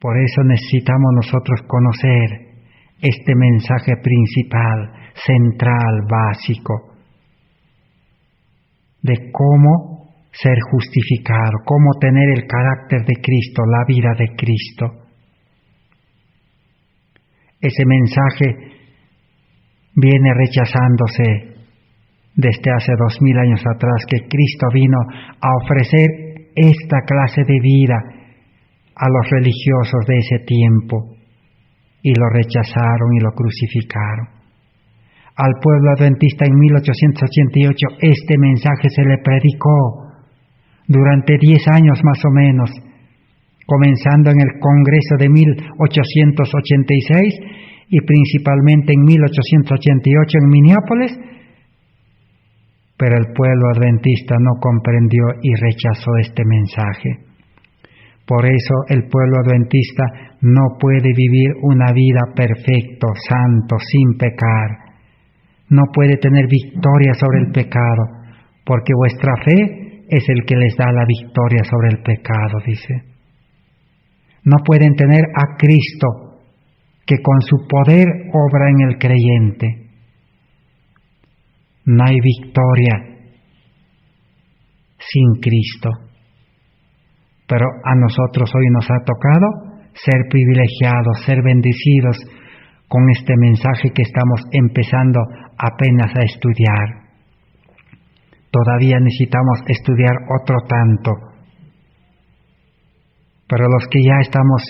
Por eso necesitamos nosotros conocer este mensaje principal, central, básico, de cómo ser justificado, cómo tener el carácter de Cristo, la vida de Cristo. Ese mensaje viene rechazándose desde hace 2000 años atrás, que Cristo vino a ofrecer esta clase de vida a los religiosos de ese tiempo, y lo rechazaron y lo crucificaron. Al pueblo adventista en 1888 este mensaje se le predicó durante 10 años más o menos, comenzando en el Congreso de 1886 y principalmente en 1888 en Minneapolis, pero el pueblo adventista no comprendió y rechazó este mensaje. Por eso el pueblo adventista no puede vivir una vida perfecto, santo, sin pecar. No puede tener victoria sobre el pecado, porque vuestra fe es el que les da la victoria sobre el pecado, dice. No pueden tener a Cristo, que con su poder obra en el creyente. No hay victoria sin Cristo. Pero a nosotros hoy nos ha tocado ser privilegiados, ser bendecidos con este mensaje que estamos empezando apenas a estudiar. Todavía necesitamos estudiar otro tanto. Pero los que ya estamos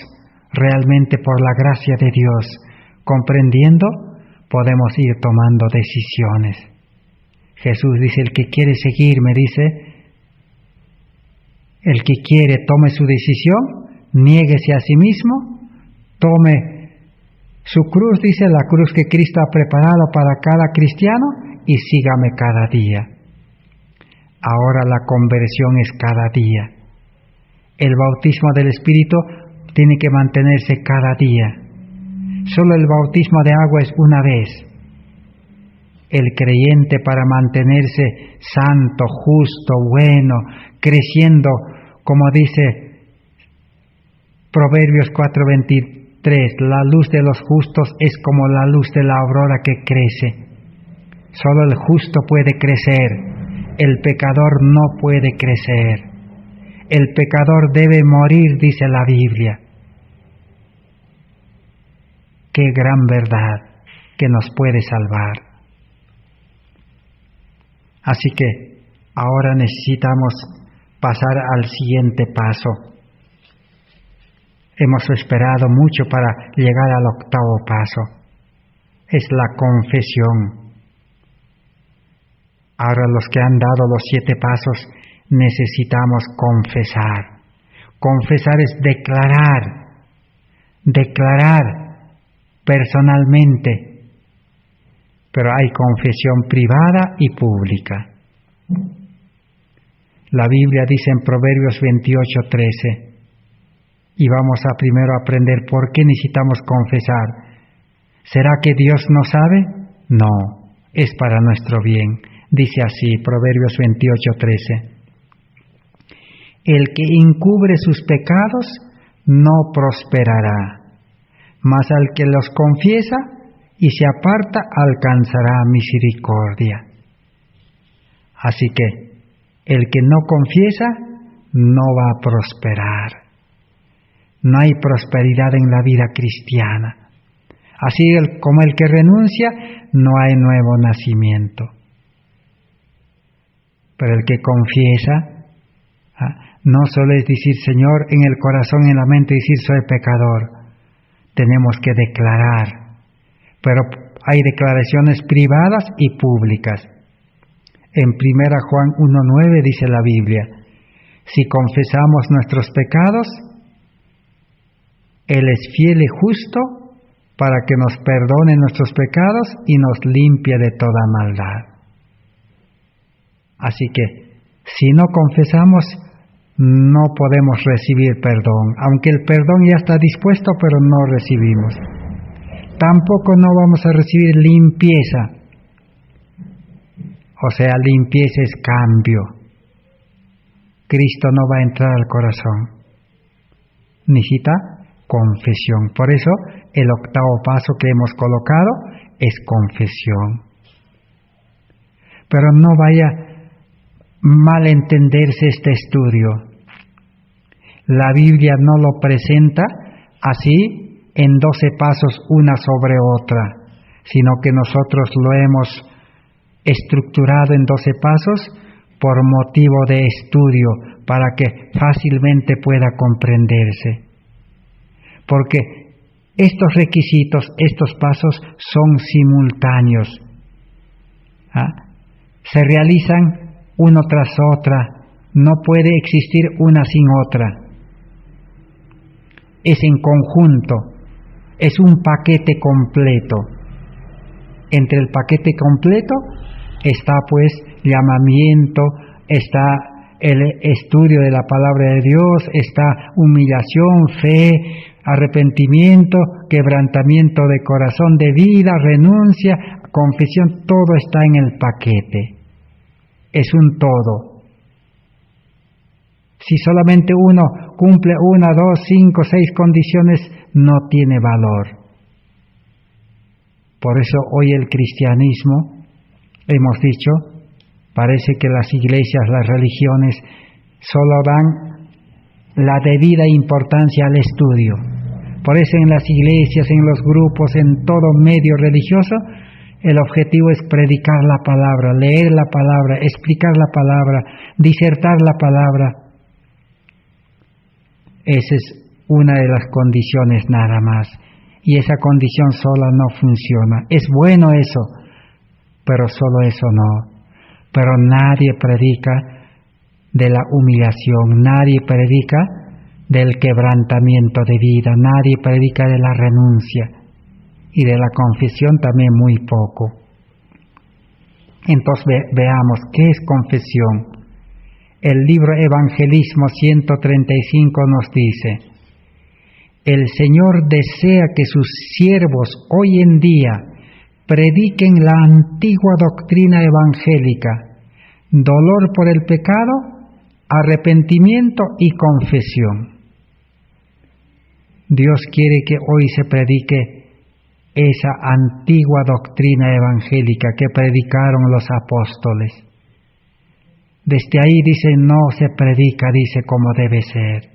realmente por la gracia de Dios comprendiendo, podemos ir tomando decisiones. Jesús dice, el que quiere seguirme, dice, el que quiere tome su decisión, niéguese a sí mismo, tome su cruz, dice, la cruz que Cristo ha preparado para cada cristiano, y sígame cada día. Ahora la conversión es cada día. El bautismo del Espíritu tiene que mantenerse cada día. Solo el bautismo de agua es una vez. El creyente, para mantenerse santo, justo, bueno, creciendo, como dice Proverbios 4:23, la luz de los justos es como la luz de la aurora que crece. Solo el justo puede crecer, el pecador no puede crecer. El pecador debe morir, dice la Biblia. Qué gran verdad que nos puede salvar. Así que ahora necesitamos pasar al siguiente paso. Hemos esperado mucho para llegar al octavo paso. Es la confesión. Ahora los que han dado los 7 pasos necesitamos confesar. Confesar es declarar personalmente, pero hay confesión privada y pública. La Biblia dice en Proverbios 28:13, y vamos a primero aprender por qué necesitamos confesar. ¿Será que Dios no sabe? No, es para nuestro bien. Dice así, Proverbios 28:13. El que encubre sus pecados no prosperará, mas al que los confiesa y se aparta alcanzará misericordia. Así que el que no confiesa no va a prosperar. No hay prosperidad en la vida cristiana. Así como el que renuncia, no hay nuevo nacimiento. Pero el que confiesa, no solo es decir Señor en el corazón, en la mente, decir soy pecador. Tenemos que declarar. Pero hay declaraciones privadas y públicas. En 1 Juan 1:9 dice la Biblia, si confesamos nuestros pecados, Él es fiel y justo para que nos perdone nuestros pecados y nos limpie de toda maldad. Así que, si no confesamos, no podemos recibir perdón, aunque el perdón ya está dispuesto, pero no recibimos. Tampoco no vamos a recibir limpieza. O sea, limpieza es cambio. Cristo no va a entrar al corazón. Necesita confesión. Por eso, el octavo paso que hemos colocado es confesión. Pero no vaya malentenderse este estudio. La Biblia no lo presenta así en 12 pasos una sobre otra, sino que nosotros lo hemos estructurado en 12 pasos por motivo de estudio, para que fácilmente pueda comprenderse. Porque estos requisitos, estos pasos son simultáneos. Se realizan uno tras otra, no puede existir una sin otra. Es en conjunto, es un paquete completo. Entre el paquete completo está pues llamamiento, está el estudio de la palabra de Dios, está humillación, fe, arrepentimiento, quebrantamiento de corazón, de vida, renuncia, confesión, todo está en el paquete. Es un todo. Si solamente uno cumple 1, 2, 5, 6 condiciones, no tiene valor. Por eso hoy el cristianismo, hemos dicho, parece que las iglesias, las religiones, solo dan la debida importancia al estudio. Por eso en las iglesias, en los grupos, en todo medio religioso, el objetivo es predicar la palabra, leer la palabra, explicar la palabra, disertar la palabra. Esa es una de las condiciones nada más. Y esa condición sola no funciona. Es bueno eso, pero solo eso no. Pero nadie predica de la humillación, nadie predica del quebrantamiento de vida, nadie predica de la renuncia, y de la confesión también muy poco. Entonces veamos, ¿qué es confesión? El libro Evangelismo 135 nos dice, el Señor desea que sus siervos hoy en día prediquen la antigua doctrina evangélica, dolor por el pecado, arrepentimiento y confesión. Dios quiere que hoy se predique esa antigua doctrina evangélica que predicaron los apóstoles. Desde ahí dice, no se predica, dice como debe ser.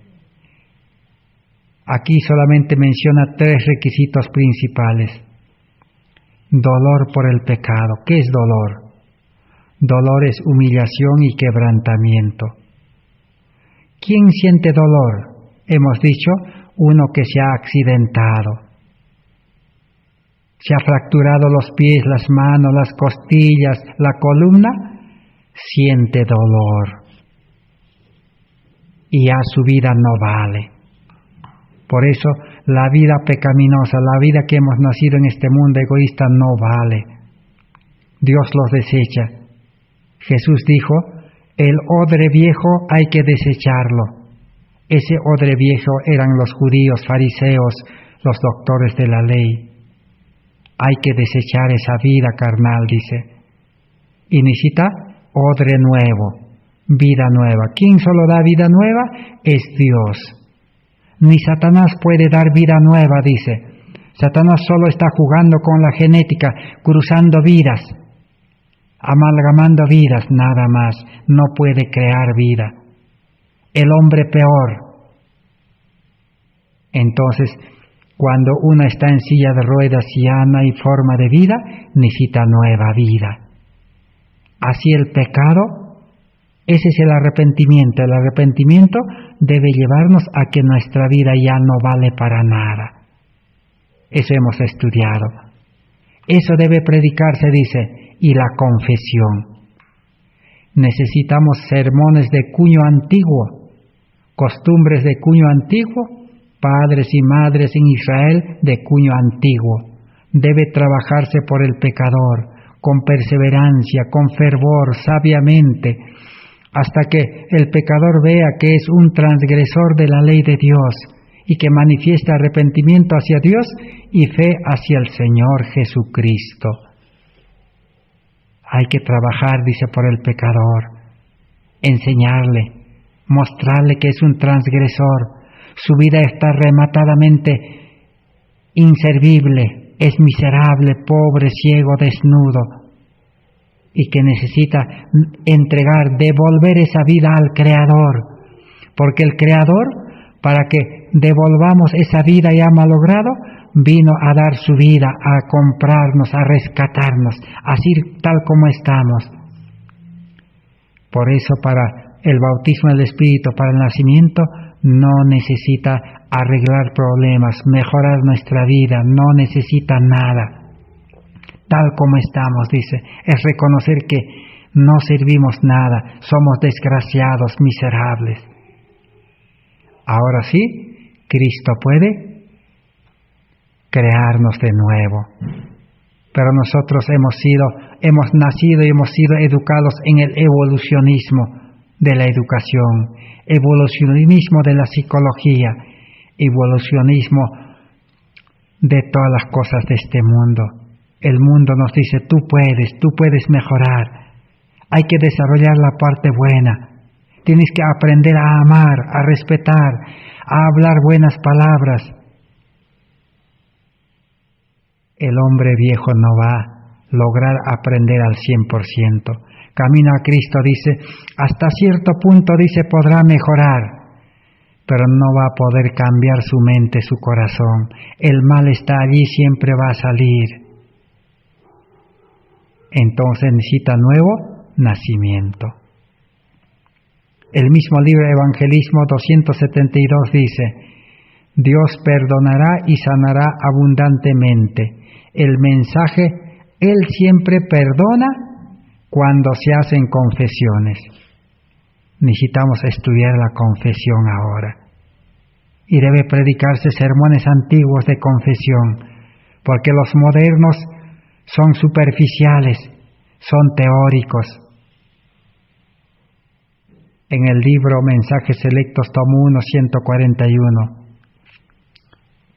Aquí solamente menciona 3 requisitos principales. Dolor por el pecado. ¿Qué es dolor? Dolor es humillación y quebrantamiento. ¿Quién siente dolor? Hemos dicho, uno que se ha accidentado. Se ha fracturado los pies, las manos, las costillas, la columna, siente dolor. y ya su vida no vale. Por eso la vida pecaminosa, la vida que hemos nacido en este mundo egoísta no vale. Dios los desecha. Jesús dijo, el odre viejo hay que desecharlo. Ese odre viejo eran los judíos, fariseos, los doctores de la ley. Hay que desechar esa vida carnal, dice. Y necesita odre nuevo, vida nueva. ¿Quién solo da vida nueva? Es Dios. Ni Satanás puede dar vida nueva, dice. Satanás solo está jugando con la genética, cruzando vidas, amalgamando vidas, nada más. No puede crear vida. El hombre peor. Entonces, cuando uno está en silla de ruedas y ya no hay forma de vida, necesita nueva vida. Así el pecado, ese es el arrepentimiento. El arrepentimiento debe llevarnos a que nuestra vida ya no vale para nada. Eso hemos estudiado. Eso debe predicarse, dice, y la confesión. Necesitamos sermones de cuño antiguo, costumbres de cuño antiguo, padres y madres en Israel de cuño antiguo. Debe trabajarse por el pecador, con perseverancia, con fervor, sabiamente, hasta que el pecador vea que es un transgresor de la ley de Dios y que manifiesta arrepentimiento hacia Dios y fe hacia el Señor Jesucristo. Hay que trabajar, dice, por el pecador, enseñarle, mostrarle que es un transgresor. Su vida está rematadamente inservible, es miserable, pobre, ciego, desnudo, y que necesita entregar, devolver esa vida al Creador, porque el Creador, para que devolvamos esa vida ya malogrado, vino a dar su vida, a comprarnos, a rescatarnos, así tal como estamos. Por eso para el bautismo del Espíritu, para el nacimiento, no necesita arreglar problemas, mejorar nuestra vida, no necesita nada. Tal como estamos, dice, es reconocer que no servimos nada, somos desgraciados, miserables. Ahora sí, Cristo puede crearnos de nuevo. Pero nosotros hemos nacido y hemos sido educados en el evolucionismo de la educación, evolucionismo de la psicología, evolucionismo de todas las cosas de este mundo. El mundo nos dice, tú puedes mejorar, hay que desarrollar la parte buena, tienes que aprender a amar, a respetar, a hablar buenas palabras. El hombre viejo no va a lograr aprender al 100%. Camino a Cristo, dice, hasta cierto punto, dice, podrá mejorar, pero no va a poder cambiar su mente, su corazón. El mal está allí, siempre va a salir. Entonces necesita nuevo nacimiento. El mismo libro Evangelismo 272 dice, Dios perdonará y sanará abundantemente. El mensaje, Él siempre perdona cuando se hacen confesiones. Necesitamos estudiar la confesión ahora. Y debe predicarse sermones antiguos de confesión, porque los modernos son superficiales, son teóricos. En el libro Mensajes Selectos, tomo 1, 141.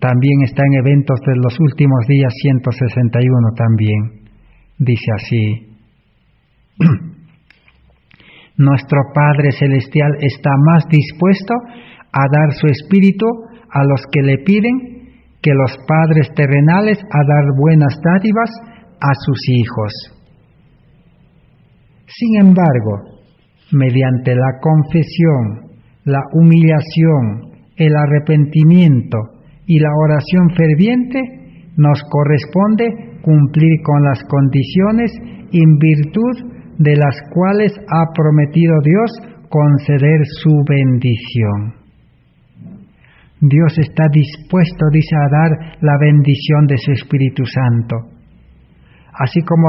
También está en Eventos de los Últimos Días, 161 también. Dice así, nuestro Padre Celestial está más dispuesto a dar su Espíritu a los que le piden que los padres terrenales a dar buenas dádivas a sus hijos. Sin embargo, mediante la confesión, la humillación, el arrepentimiento y la oración ferviente, nos corresponde cumplir con las condiciones en virtud de las cuales ha prometido Dios conceder su bendición. Dios está dispuesto, dice, a dar la bendición de su Espíritu Santo. Así como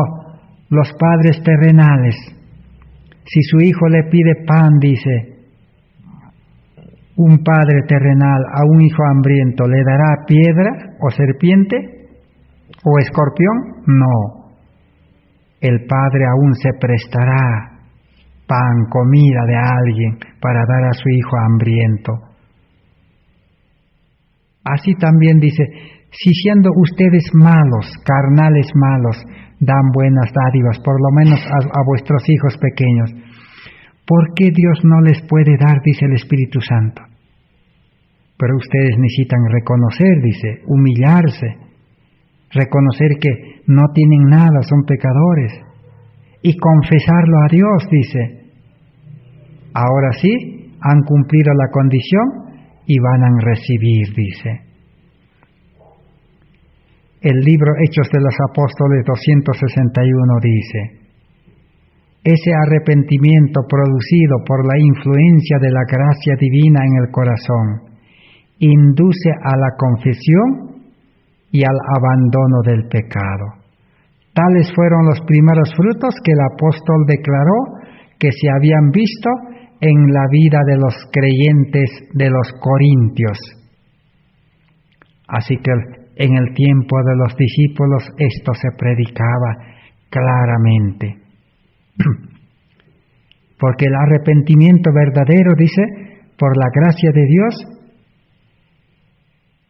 los padres terrenales, si su hijo le pide pan, dice, un padre terrenal a un hijo hambriento le dará piedra o serpiente o escorpión? No. El padre aún se prestará pan, comida de alguien para dar a su hijo hambriento. Así también dice, si siendo ustedes malos, carnales malos, dan buenas dádivas, por lo menos a vuestros hijos pequeños, ¿por qué Dios no les puede dar, dice el Espíritu Santo? Pero ustedes necesitan reconocer, dice, humillarse, reconocer que no tienen nada, son pecadores, y confesarlo a Dios, dice. Ahora sí, han cumplido la condición y van a recibir, dice. El libro Hechos de los Apóstoles 261 dice, ese arrepentimiento producido por la influencia de la gracia divina en el corazón induce a la confesión y al abandono del pecado. Tales fueron los primeros frutos que el apóstol declaró que se habían visto en la vida de los creyentes de los corintios. Así que en el tiempo de los discípulos esto se predicaba claramente. Porque el arrepentimiento verdadero, dice, por la gracia de Dios,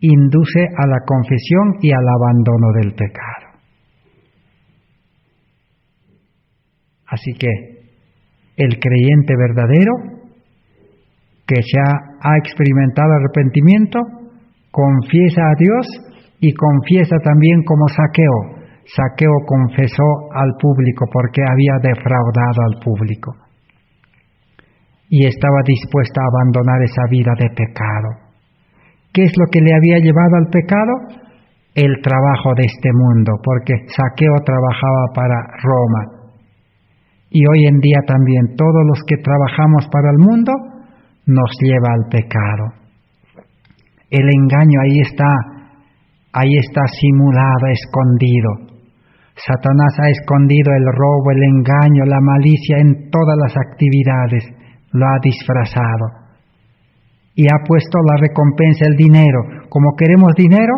induce a la confesión y al abandono del pecado. Así que el creyente verdadero, que ya ha experimentado arrepentimiento, confiesa a Dios y confiesa también como Zaqueo. Zaqueo confesó al público porque había defraudado al público y estaba dispuesto a abandonar esa vida de pecado. ¿Qué es lo que le había llevado al pecado? El trabajo de este mundo, porque Zaqueo trabajaba para Roma. Y hoy en día también todos los que trabajamos para el mundo nos lleva al pecado. El engaño ahí está simulado, escondido. Satanás ha escondido el robo, el engaño, la malicia en todas las actividades, lo ha disfrazado. Y ha puesto la recompensa, el dinero. Como queremos dinero,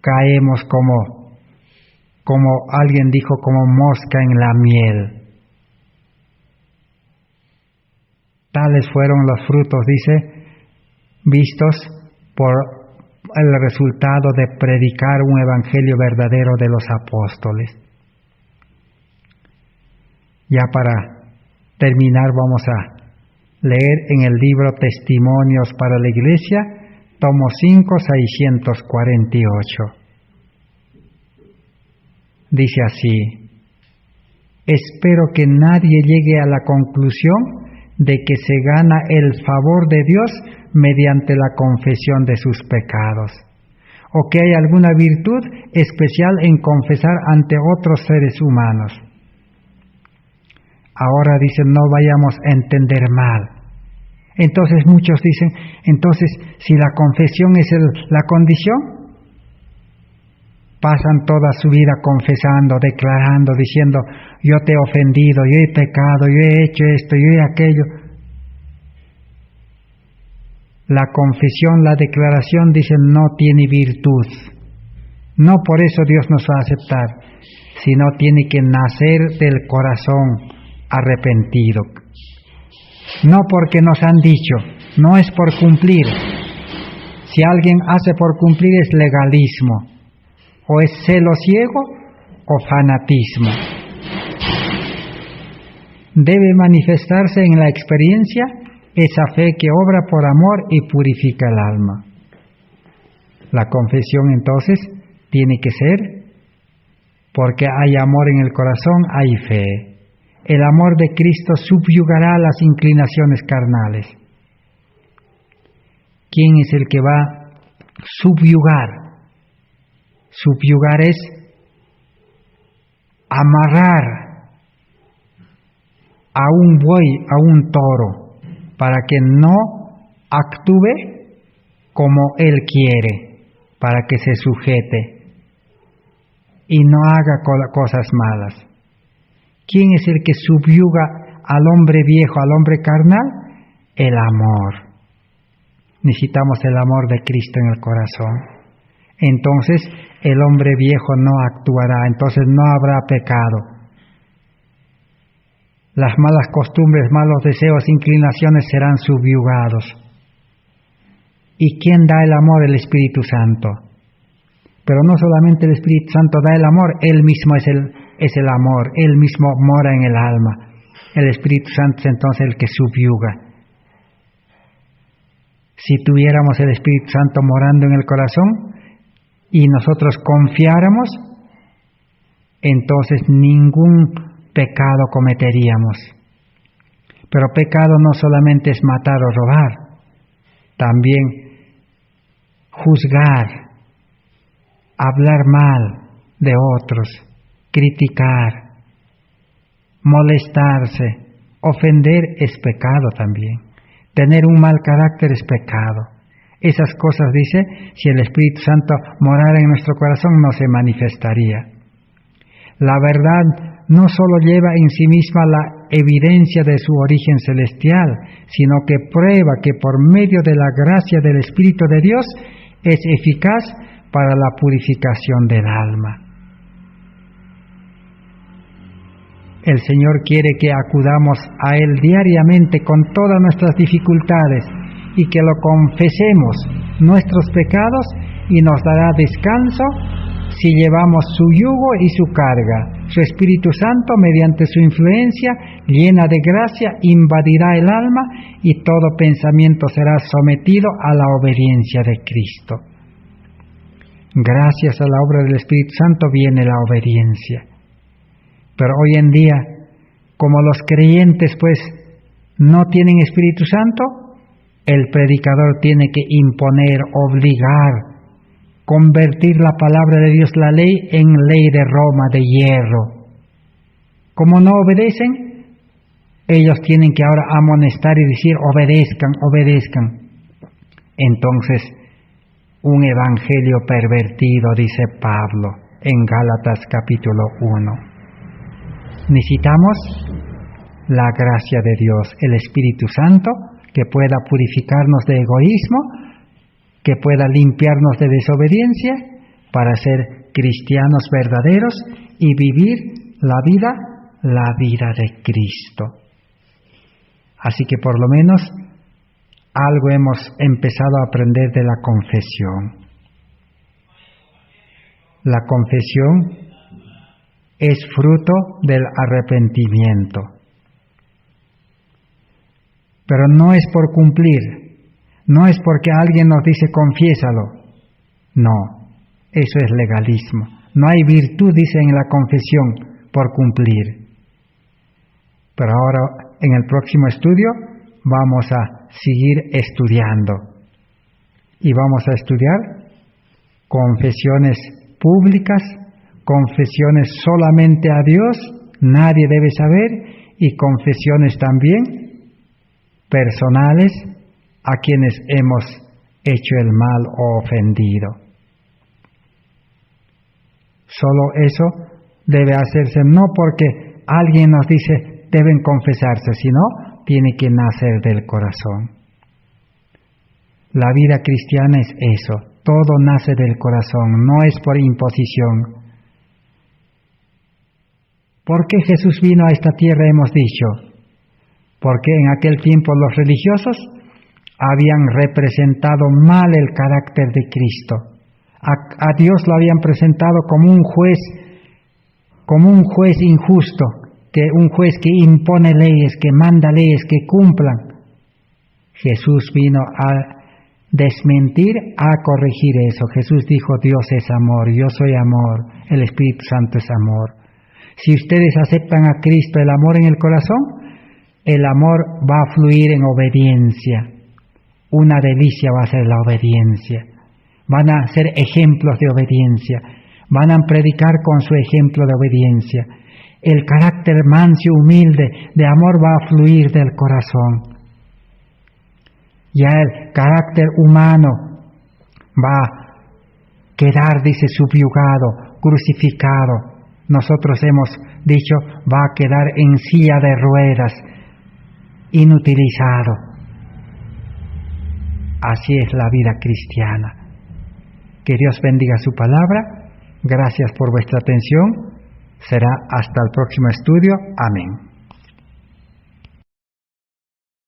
caemos como alguien dijo, como mosca en la miel. Tales fueron los frutos, dice, vistos por el resultado de predicar un evangelio verdadero de los apóstoles. Ya para terminar vamos a leer en el libro Testimonios para la Iglesia, tomo 5, 648. Dice así: espero que nadie llegue a la conclusión de que se gana el favor de Dios mediante la confesión de sus pecados, o que hay alguna virtud especial en confesar ante otros seres humanos. Ahora dicen, no vayamos a entender mal. Entonces muchos dicen, entonces si la confesión es la condición, pasan toda su vida confesando, declarando, diciendo, yo te he ofendido, yo he pecado, yo he hecho esto, yo he aquello. La confesión, la declaración, dicen, no tiene virtud. No por eso Dios nos va a aceptar, sino tiene que nacer del corazón arrepentido. No porque nos han dicho, no es por cumplir. Si alguien hace por cumplir es legalismo, o es celo ciego o fanatismo. Debe manifestarse en la experiencia esa fe que obra por amor y purifica el alma. La confesión entonces tiene que ser porque hay amor en el corazón, hay fe. El amor de Cristo subyugará las inclinaciones carnales. ¿Quién es el que va a subyugar? Subyugar es amarrar a un buey, a un toro, para que no actúe como él quiere, para que se sujete y no haga cosas malas. ¿Quién es el que subyuga al hombre viejo, al hombre carnal? El amor. Necesitamos el amor de Cristo en el corazón. Entonces el hombre viejo no actuará, entonces no habrá pecado. Las malas costumbres, malos deseos, inclinaciones serán subyugados. ¿Y quién da el amor? El Espíritu Santo. Pero no solamente el Espíritu Santo da el amor, Él mismo es el amor, Él mismo mora en el alma. El Espíritu Santo es entonces el que subyuga. Si tuviéramos el Espíritu Santo morando en el corazón y nosotros confiáramos, entonces ningún pecado cometeríamos. Pero pecado no solamente es matar o robar, también juzgar, hablar mal de otros, criticar, molestarse, ofender es pecado también. Tener un mal carácter es pecado. Esas cosas, dice, si el Espíritu Santo morara en nuestro corazón, no se manifestaría. La verdad no solo lleva en sí misma la evidencia de su origen celestial, sino que prueba que por medio de la gracia del Espíritu de Dios es eficaz para la purificación del alma. El Señor quiere que acudamos a Él diariamente con todas nuestras dificultades y que lo confesemos nuestros pecados y nos dará descanso si llevamos su yugo y su carga. Su Espíritu Santo, mediante su influencia llena de gracia, invadirá el alma y todo pensamiento será sometido a la obediencia de Cristo. Gracias a la obra del Espíritu Santo viene la obediencia. Pero hoy en día, como los creyentes pues no tienen Espíritu Santo, el predicador tiene que imponer, obligar, convertir la palabra de Dios, la ley, en ley de Roma, de hierro. Como no obedecen, ellos tienen que ahora amonestar y decir, obedezcan, obedezcan. Entonces, un evangelio pervertido, dice Pablo en Gálatas capítulo 1. Necesitamos la gracia de Dios, el Espíritu Santo, que pueda purificarnos de egoísmo, que pueda limpiarnos de desobediencia, para ser cristianos verdaderos y vivir la vida de Cristo. Así que por lo menos algo hemos empezado a aprender de la confesión. La confesión es fruto del arrepentimiento. Pero no es por cumplir, no es porque alguien nos dice confiésalo. No, eso es legalismo. No hay virtud, dice en la confesión, por cumplir. Pero ahora, en el próximo estudio, vamos a seguir estudiando. Y vamos a estudiar confesiones públicas, confesiones solamente a Dios, nadie debe saber, y confesiones también personales a quienes hemos hecho el mal o ofendido. Solo eso debe hacerse no porque alguien nos dice deben confesarse, sino tiene que nacer del corazón. La vida cristiana es eso, todo nace del corazón, no es por imposición. ¿Por qué Jesús vino a esta tierra? Hemos dicho, porque en aquel tiempo los religiosos habían representado mal el carácter de Cristo. A Dios lo habían presentado como un juez injusto, un juez que impone leyes, que manda leyes, que cumplan. Jesús vino a desmentir, a corregir eso. Jesús dijo, Dios es amor, yo soy amor, el Espíritu Santo es amor. Si ustedes aceptan a Cristo, el amor en el corazón, el amor va a fluir en obediencia. Una delicia va a ser la obediencia. Van a ser ejemplos de obediencia. Van a predicar con su ejemplo de obediencia. El carácter manso y humilde de amor va a fluir del corazón. Ya el carácter humano va a quedar, dice, subyugado, crucificado. Nosotros hemos dicho, va a quedar en silla de ruedas, inutilizado. Así es la vida cristiana. Que Dios bendiga su palabra. Gracias por vuestra atención. Será hasta el próximo estudio. Amén.